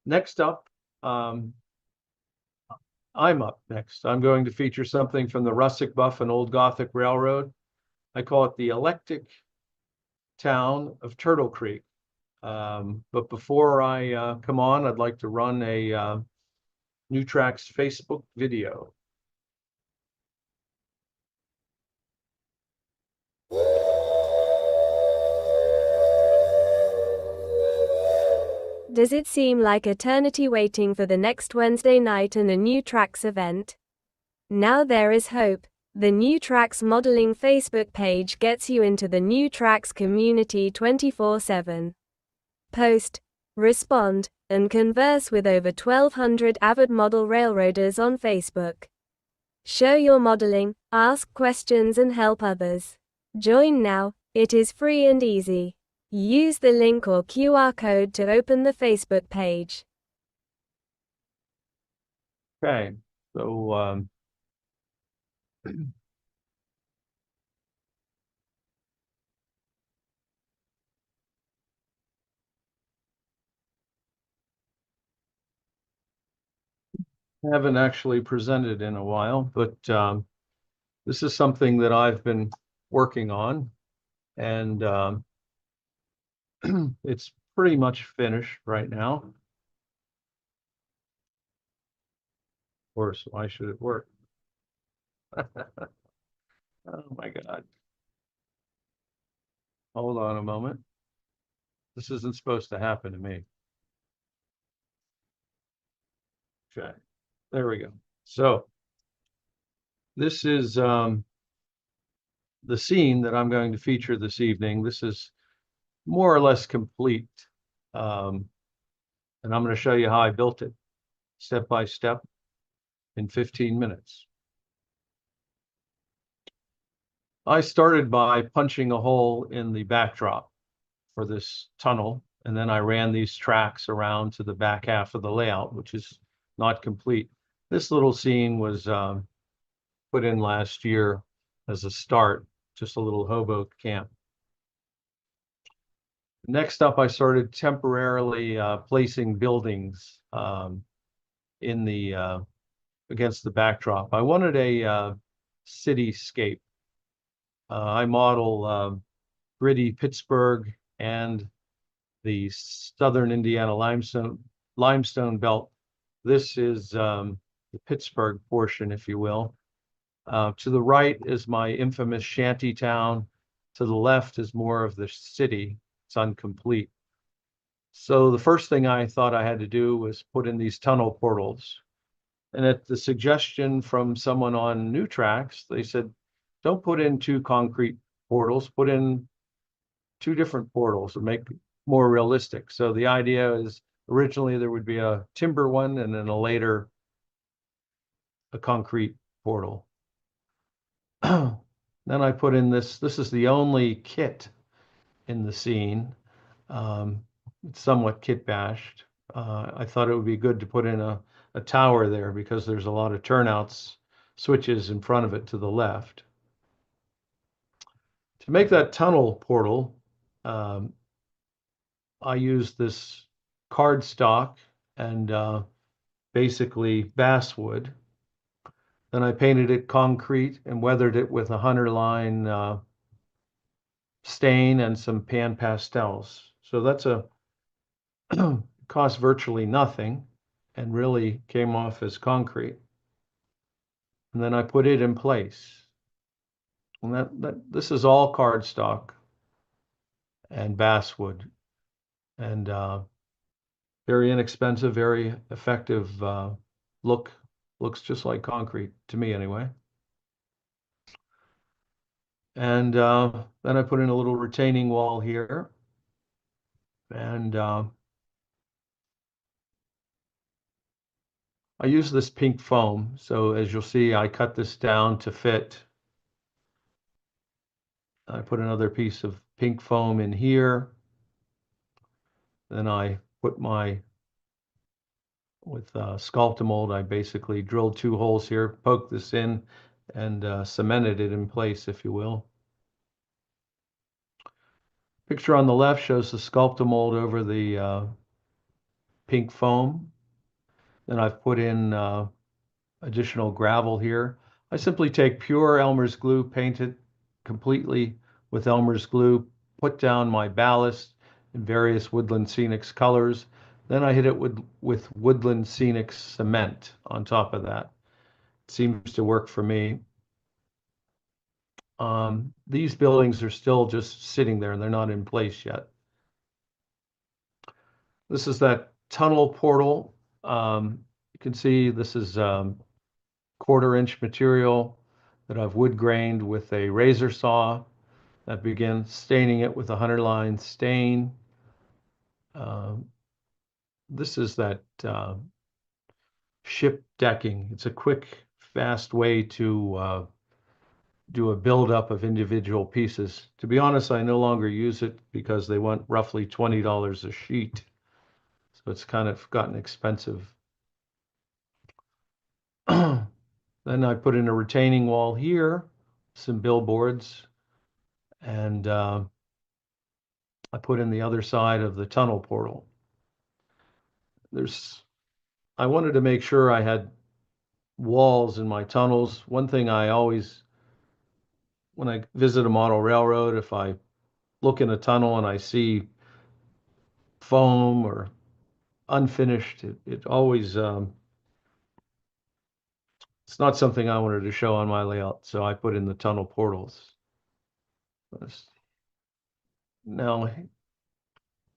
Next up, I'm up next. I'm going to feature something from the Rustic Buff and Old Gothic Railroad. I call it the Electric Town of Turtle Creek. But before I come on, I'd like to run a New Tracks Facebook video. Does it seem like eternity waiting for the next Wednesday night and a New Tracks event? Now there is hope. The New Tracks Modeling Facebook page gets you into the New Tracks community 24/7. Post, respond, and converse with over 1,200 avid model railroaders on Facebook. Show your modeling, ask questions and help others. Join now, it is free and easy. Use the link or QR code to open the Facebook page. Okay, so I haven't actually presented in a while, but this is something that I've been working on, and it's pretty much finished right now. Of course, why should it work? Oh my God. Hold on a moment. This isn't supposed to happen to me. Okay, there we go. So this is the scene that I'm going to feature this evening. This is more or less complete. And I'm going to show you how I built it step by step in 15 minutes. I started by punching a hole in the backdrop for this tunnel, and then I ran these tracks around to the back half of the layout, which is not complete. This little scene was put in last year as a start, just a little hobo camp. Next up, I started temporarily placing buildings in the against the backdrop. I wanted a cityscape. I model gritty Pittsburgh and the southern Indiana limestone belt. This is the Pittsburgh portion, if you will. To the right is my infamous Shantytown. To the left is more of the city. It's incomplete. So the first thing I thought I had to do was put in these tunnel portals. And at the suggestion from someone on New Tracks, they said, don't put in two concrete portals, put in two different portals to make it more realistic. So the idea is originally there would be a timber one and then later a concrete portal. Then I put in this is the only kit in the scene. It's somewhat kit bashed. I thought it would be good to put in a tower there because there's a lot of turnouts switches in front of it to the left. To make that tunnel portal, I used this cardstock and basically basswood. Then I painted it concrete and weathered it with a hunter line stain and some pan pastels. So that's a cost virtually nothing and really came off as concrete. And then I put it in place. And this is all cardstock and basswood, and very inexpensive, very effective look. Looks just like concrete to me anyway. And then I put in a little retaining wall here, and I use this pink foam. So as you'll see, I cut this down to fit. I put another piece of pink foam in here. Then I put with Sculptamold, I basically drilled two holes here, poked this in, and cemented it in place, if you will. Picture on the left shows the Sculptamold over the pink foam. Then I've put in additional gravel here. I simply take pure Elmer's glue, paint it completely with Elmer's glue, put down my ballast in various Woodland Scenics colors. Then I hit it with Woodland Scenics cement on top of that. It seems to work for me. These buildings are still just sitting there and they're not in place yet. This is that tunnel portal. You can see this is 1/4 inch material that I've wood grained with a razor saw. That begin staining it with a 100-line stain. This is that ship decking. It's a quick, fast way to do a buildup of individual pieces. To be honest, I no longer use it because they want roughly $20 a sheet. So it's kind of gotten expensive. Then I put in a retaining wall here, some billboards, and I put in the other side of the tunnel portal. I wanted to make sure I had walls in my tunnels. One thing I always, when I visit a model railroad, if I look in a tunnel and I see foam or unfinished, it always, it's not something I wanted to show on my layout, so I put in the tunnel portals. Now,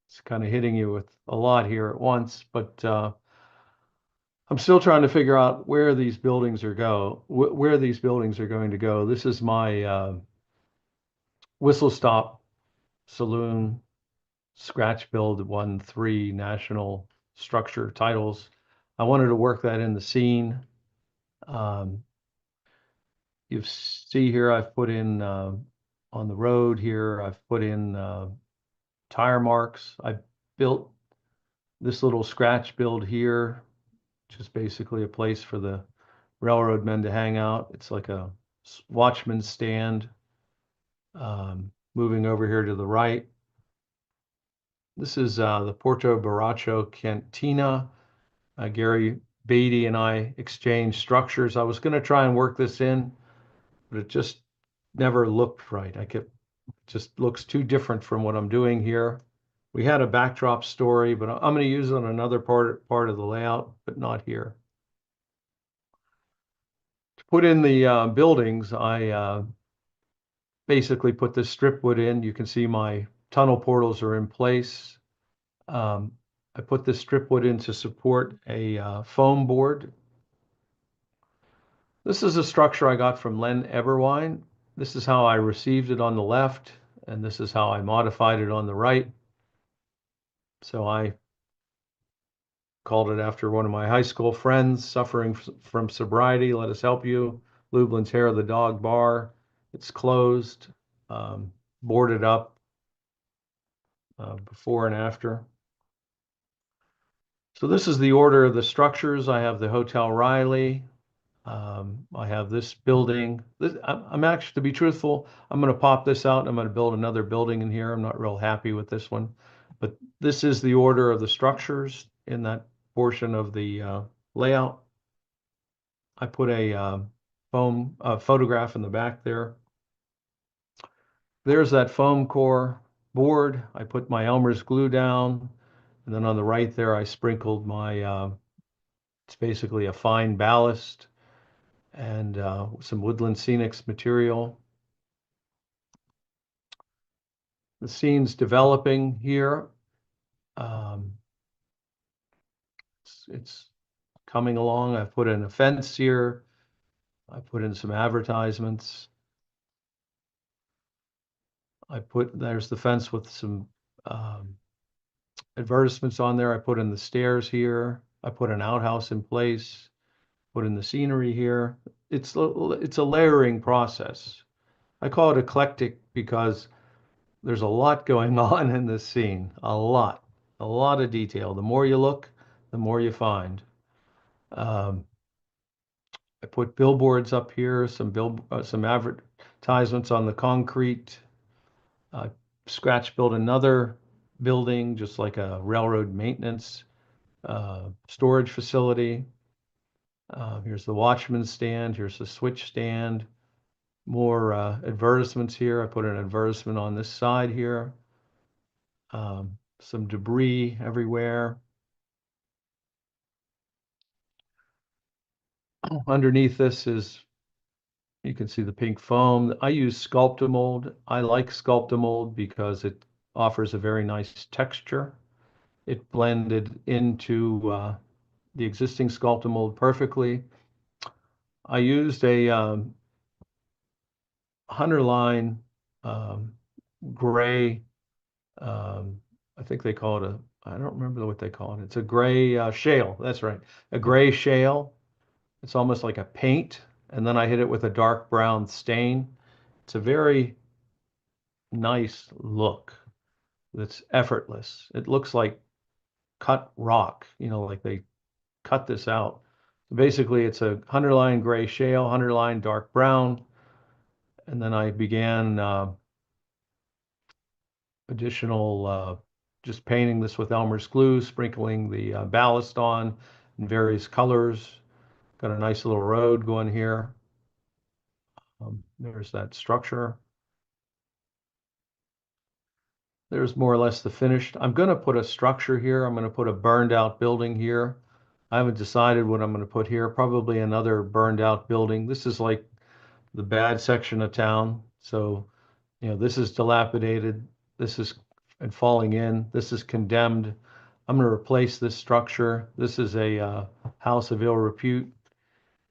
it's kind of hitting you with a lot here at once, but I'm still trying to figure out where these buildings are where these buildings are going to go. This is my whistle stop saloon scratch build won 3 national structure titles. I wanted to work that in the scene. You see here I've put in on the road here, I've put in tire marks. I built this little scratch build here, which is basically a place for the railroad men to hang out. It's like a watchman's stand. Moving over here to the right, this is the Porto Baracho Cantina. Gary Beatty and I exchanged structures. I was going to try and work this in, but it just never looked right. Just looks too different from what I'm doing here. We had a backdrop story, but I'm going to use it on another part of the layout, but not here. To put in the buildings, I basically put this strip wood in. You can see my tunnel portals are in place. I put this strip wood in to support a foam board. This is a structure I got from Len Eberwein. This is how I received it on the left, and this is how I modified it on the right. So I called it after one of my high school friends suffering from sobriety. Let us help you. Lublin's Hair of the Dog Bar. It's closed, boarded up before and after. So this is the order of the structures. I have the Hotel Riley. I have this building. I'm actually, to be truthful, I'm going to pop this out. I'm going to build another building in here. I'm not real happy with this one, but this is the order of the structures in that portion of the layout. I put a foam photograph in the back there. There's that foam core board. I put my Elmer's glue down, and then on the right there, I sprinkled my, it's basically a fine ballast and some Woodland Scenics material. The scene's developing here. It's coming along. I've put in a fence here. I put in some advertisements. There's the fence with some advertisements on there. I put in the stairs here. I put an outhouse in place, put in the scenery here. It's a layering process. I call it eclectic because there's a lot going on in this scene, a lot of detail. The more you look, the more you find. I put billboards up here, some advertisements on the concrete. Scratch built another building, just like a railroad maintenance storage facility. Here's the watchman's stand. Here's the switch stand. More advertisements here. I put an advertisement on this side here. Some debris everywhere. Underneath this is, you can see the pink foam. I use Sculptamold. I like Sculptamold because it offers a very nice texture. It blended into the existing Sculptamold perfectly. I used a Hunterline gray, I think they call it I don't remember what they call it. It's a gray shale. That's right. A gray shale. It's almost like a paint. And then I hit it with a dark brown stain. It's a very nice look that's effortless. It looks like cut rock, like they cut this out. Basically, it's a Hunterline gray shale, Hunterline dark brown. And then I began additional just painting this with Elmer's glue, sprinkling the ballast on in various colors. Got a nice little road going here. There's that structure. There's more or less the finished. I'm going to put a structure here. I'm going to put a burned out building here. I haven't decided what I'm going to put here. Probably another burned out building. This is like the bad section of town. So, this is dilapidated. This is and falling in. This is condemned. I'm going to replace this structure. This is a house of ill repute.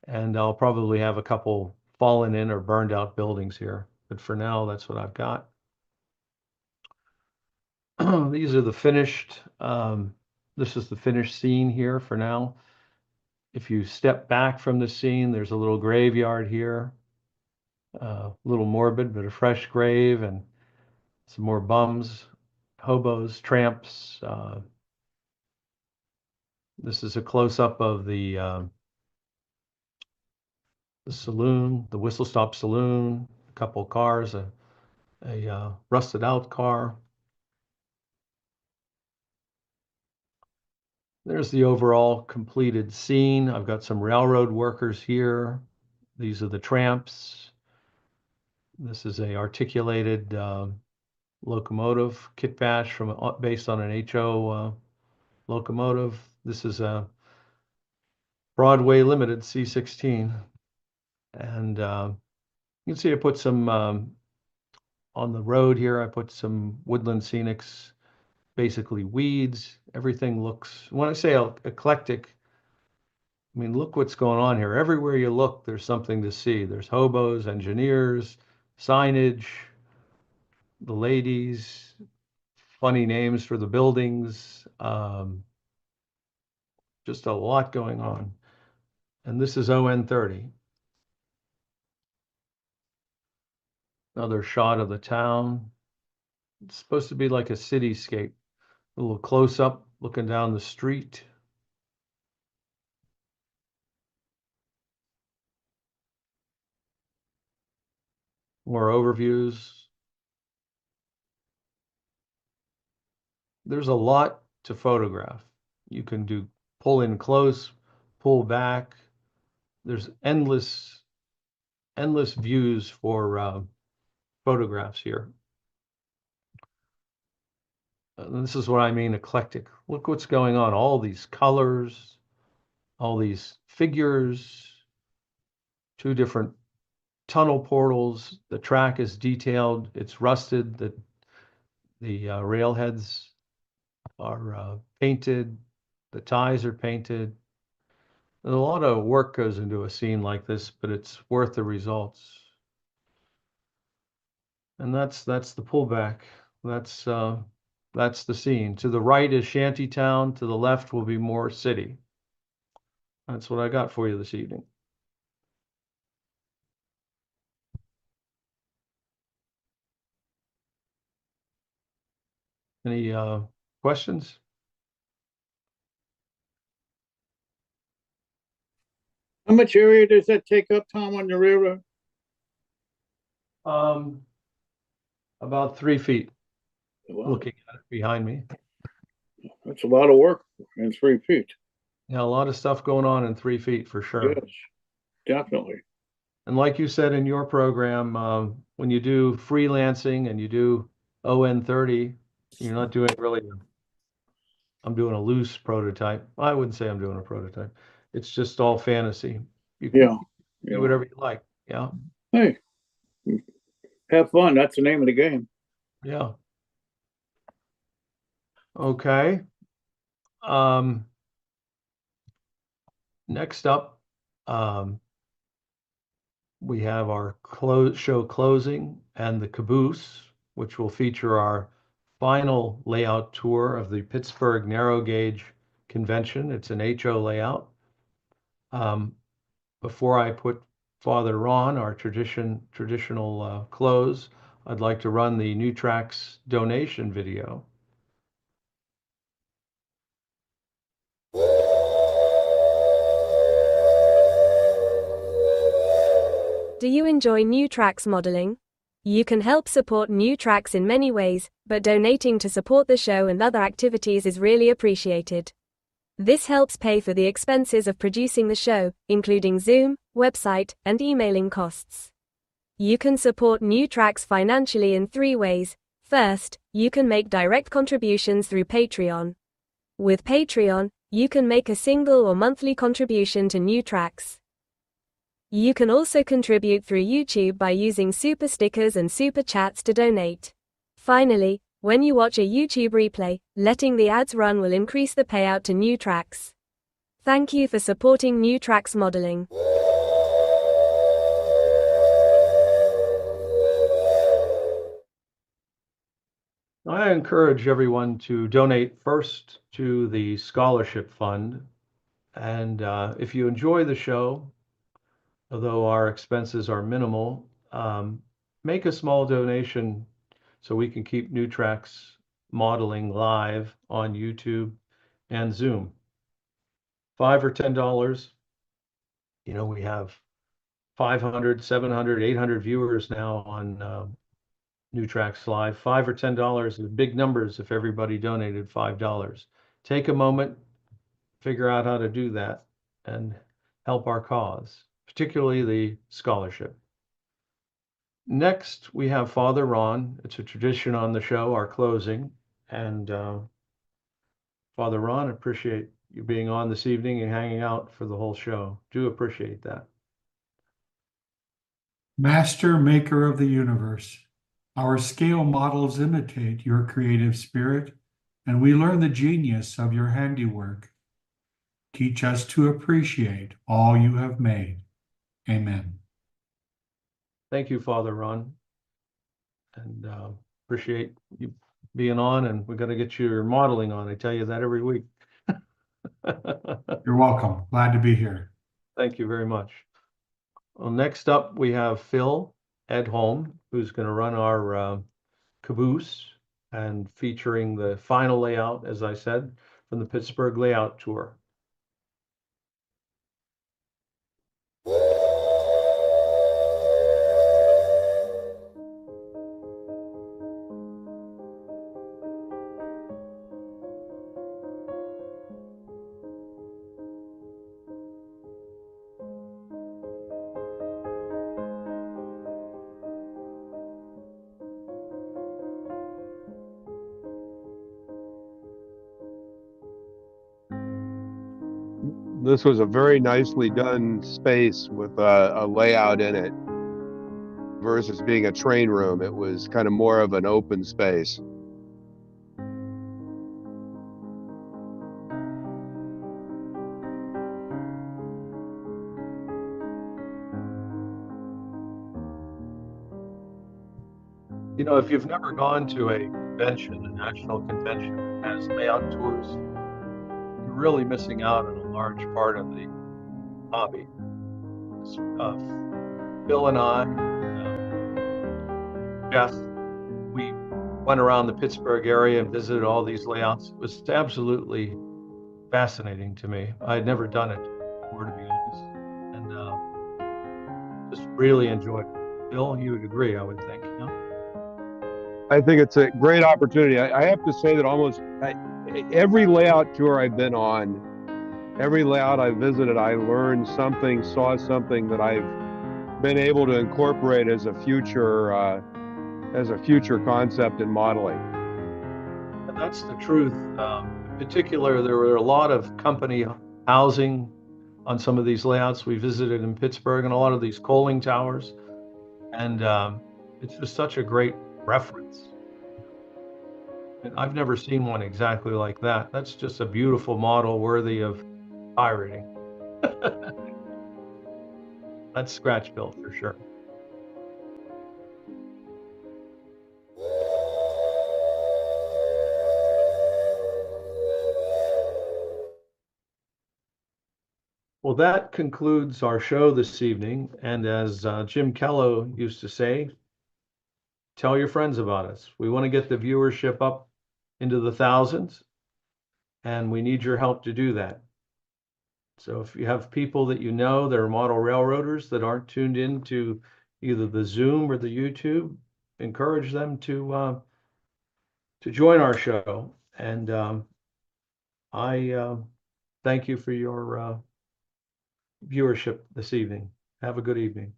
And I'll probably have a couple fallen in or burned out buildings here. But for now, that's what I've got. These are the finished, this is the finished scene here for now. If you step back from the scene, there's a little graveyard here. A little morbid, but a fresh grave and some more bums, hobos, tramps. This is a close-up of the saloon, the Whistle Stop Saloon, a couple cars, a rusted out car. There's the overall completed scene. I've got some railroad workers here. These are the tramps. This is a articulated locomotive kit bash based on an HO locomotive. This is a Broadway Limited C16. And you can see I put some on the road here. I put some woodland scenics, basically weeds. Everything looks, when I say eclectic, I mean, look what's going on here. Everywhere you look, there's something to see. There's hobos, engineers, signage, the ladies, funny names for the buildings, just a lot going on. And this is On30. Another shot of the town. It's supposed to be like a cityscape. A little close up, looking down the street. More overviews. There's a lot to photograph. You can do pull in close, pull back. There's endless views for photographs here. This is what I mean eclectic. Look what's going on. All these colors, all these figures, two different tunnel portals. The track is detailed. It's rusted. The railheads are painted. The ties are painted. And a lot of work goes into a scene like this, but it's worth the results. And that's the pullback. That's the scene. To the right is Shantytown. To the left will be more city. That's what I got for you this evening. Any questions? How much area does that take up, Tom, on the railroad? About 3 feet, Wow. looking at it behind me. That's a lot of work in 3 feet. Yeah, a lot of stuff going on in 3 feet for sure. Yes, definitely. And like you said in your program, when you do freelancing and you do On30, you're not doing really, I'm doing a loose prototype. I wouldn't say I'm doing a prototype. It's just all fantasy. You can Yeah, do yeah. whatever you like. Yeah, Hey, have fun. That's the name of the game. yeah. Okay. Um, next up, we have our show closing and the caboose, which will feature our final layout tour of the Pittsburgh Narrow Gauge Convention. It's an HO layout. Before I put Father Ron, our traditional close, I'd like to run the New Tracks donation video. Do you enjoy New Tracks modeling? You can help support New Tracks in many ways, but donating to support the show and other activities is really appreciated. This helps pay for the expenses of producing the show, including Zoom, website, and emailing costs. You can support New Tracks financially in 3 ways. First, you can make direct contributions through Patreon. With Patreon, you can make a single or monthly contribution to New Tracks. You can also contribute through YouTube by using super stickers and super chats to donate. Finally, when you watch a YouTube replay, letting the ads run will increase the payout to New Tracks. Thank you for supporting New Tracks modeling. I encourage everyone to donate first to the scholarship fund. And if you enjoy the show, although our expenses are minimal, make a small donation so we can keep New Tracks modeling live on YouTube and Zoom. $5 or $10. We have 500, 700, 800 viewers now on New Tracks Live. $5 or $10 is big numbers if everybody donated $5. Take a moment, figure out how to do that, and help our cause, particularly the scholarship. Next, we have Father Ron. It's a tradition on the show, our closing. And Father Ron, appreciate you being on this evening and hanging out for the whole show. Do appreciate that. Master maker of the universe, our scale models imitate your creative spirit, and we learn the genius of your handiwork. Teach us to appreciate all you have made. Amen. Thank you, Father Ron. And appreciate you being on, and we got to get your modeling on. I tell you that every week. You're welcome. Glad to be here. Thank you very much. Well, next up, we have Phil Edholm, who's going to run our caboose and featuring the final layout, as I said, from the Pittsburgh Layout Tour. This was a very nicely done space with a layout in it versus being a train room. It was kind of more of an open space. If you've never gone to a convention, a national convention that has layout tours, you're really missing out on a large part of the hobby. Bill and I, Jeff, we went around the Pittsburgh area and visited all these layouts. It was absolutely fascinating to me. I had never done it before, to be honest, and just really enjoyed it. Bill, you would agree, I would think. I think it's a great opportunity. I have to say that every layout tour I've been on, every layout I visited, I learned something, saw something that I've been able to incorporate as a future concept in modeling. And that's the truth. In particular, there were a lot of company housing on some of these layouts we visited in Pittsburgh and a lot of these coaling towers. And it's just such a great reference. And I've never seen one exactly like that. That's just a beautiful model worthy of pirating. That's scratch built for sure. Well, that concludes our show this evening. And as Jim Kello used to say, tell your friends about us. We want to get the viewership up into the thousands, and we need your help to do that. So if you have people that you know that are model railroaders that aren't tuned in to either the Zoom or the YouTube, encourage them to join our show. And I thank you for your viewership this evening. Have a good evening.